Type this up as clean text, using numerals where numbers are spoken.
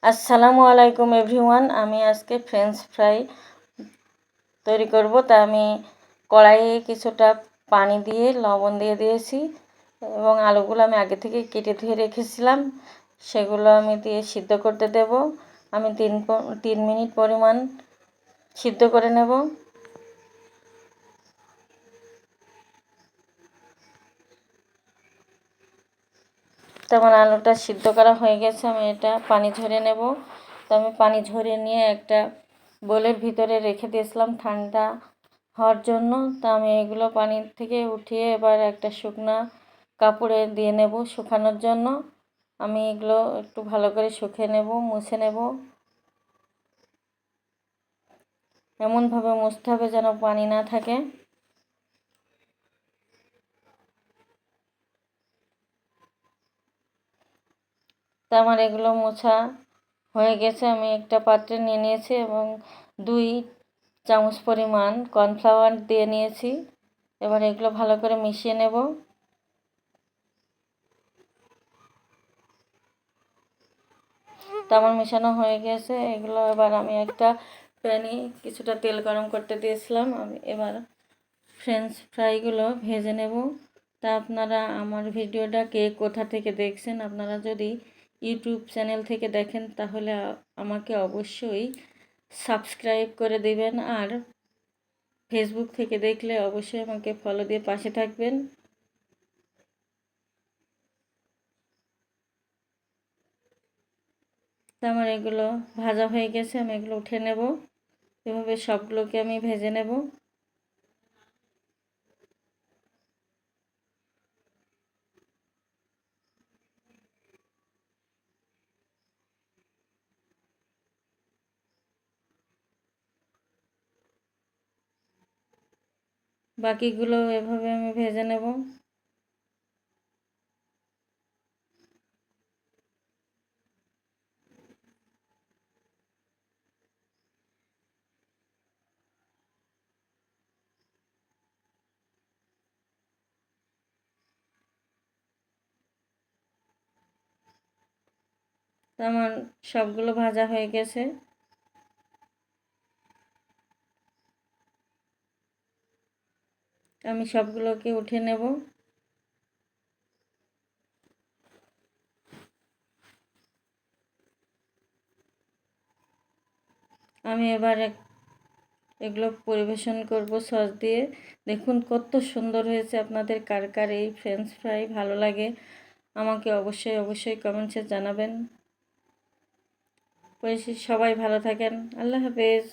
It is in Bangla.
আসসালামু আলাইকুম এভরিওয়ান। আমি আজকে ফ্রেঞ্চ ফ্রাই তৈরি করব। তা আমি কড়াইয়ে কিছুটা পানি দিয়ে লবণ দিয়ে দিয়েছি এবং আলুগুলো আমি আগে থেকে কেটে ধুয়ে রেখেছিলাম, সেগুলো আমি দিয়ে সিদ্ধ করতে দেব। আমি 3 মিনিট পরিমাণ সিদ্ধ করে নেব। তো আমার আলুটা সিদ্ধ করা হয়ে গেছে, আমি এটা পানি ঝরিয়ে নেব। তো আমি পানি ঝরিয়ে নিয়ে একটা বোলের ভিতরে রেখে দিয়েছিলাম ঠান্ডা হওয়ার জন্য। তো আমি এগুলো পানি থেকে উঠিয়ে এবার একটা শুকনা কাপড়ে দিয়ে নেব শুকানোর জন্য। আমি এগুলো একটু ভালো করে শুকিয়ে নেব, মুছে নেব। এমনভাবে মুছতে হবে যেন পানি না থাকে। তো আমার এগুলো মোছা হয়ে গেছে। আমি একটা পাত্রে নিয়ে নিয়েছি এবং 2 চামচ পরিমাণ কর্নফ্লাওয়ার দিয়ে নিয়েছি। এবার এগুলো ভালো করে মিশিয়ে নেব। তো আমার মেশানো হয়ে গেছে। এগুলো এবার আমি একটা প্যানে কিছুটা তেল গরম করতে দিয়েছিলাম। আমি এবার ফ্রেঞ্চ ফ্রাইগুলো ভেজে নেব। তা আপনারা আমার ভিডিওটা কে কোথা থেকে দেখছেন, আপনারা যদি ইউটিউব চ্যানেল থেকে দেখেন তাহলে আমাকে অবশ্যই সাবস্ক্রাইব করে দেবেন, আর ফেসবুক থেকে দেখলে অবশ্যই আমাকে ফলো দিয়ে পাশে থাকবেন। তো আমার এগুলো ভাজা হয়ে গেছে, আমি এগুলো উঠে নেব। এভাবে সবগুলোকে আমি ভেজে নেব। বাকিগুলো এভাবে আমি ভেজে নেব। তো আমার সবগুলো ভাজা হয়ে গেছে। আমি সবগুলোকে উঠে নেব। আমি এবার এগুলো পরিবেশন করব সস দিয়ে। দেখুন কত সুন্দর হয়েছে। আপনাদের কার কার এই ফ্রেঞ্চ ফ্রাই ভালো লাগে আমাকে অবশ্যই অবশ্যই কমেন্টসে জানাবেন। সবাই ভালো থাকেন। আল্লাহ হাফেজ।